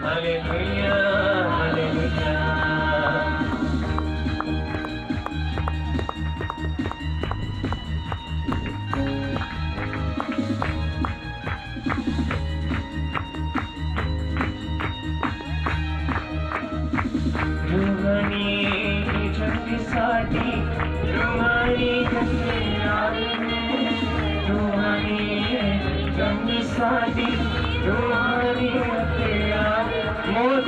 Hallelujah hallelujah. रूहानी जगसाठी रूहानी कसे आले, रूहानी जगसाठी रूहानी कसे आले। मौत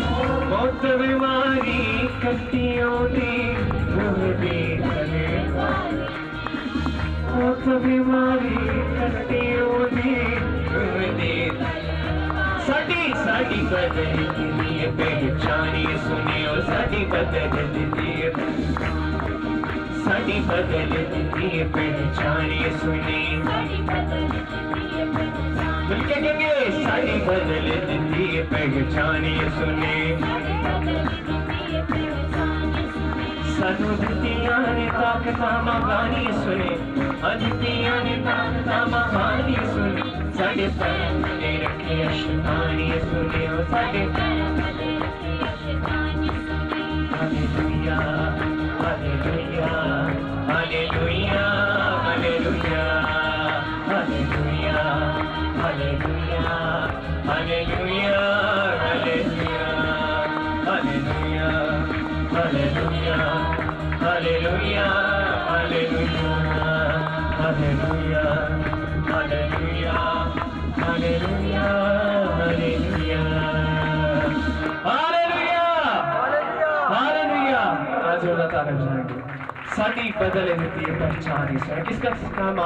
मौत बीमारी कट्टियों दी रूह दी चले, मौत बीमारी कट्टियों दी रूह दी। साडी साडी बदल दी पहचानी सुनियो, साडी बदल दी साडी बदल दी पहचानी सुनी। मिलके कहेंगे साडी बदल दी पहचानी सुनी। सानू दित्तियां ने ताकतां महानी सुने, दित्तियां ने ताकतां महानी सुने। साडे पैरां ते रखे शैतानी सुनियो, साडे hallelujah hallelujah hallelujah hallelujah hallelujah hallelujah hallelujah hallelujah hallelujah hallelujah hallelujah hallelujah hallelujah hallelujah hallelujah hallelujah. आज अल्लाह ताला जाएंगे साडी बदल दी पहचान। किसका नाम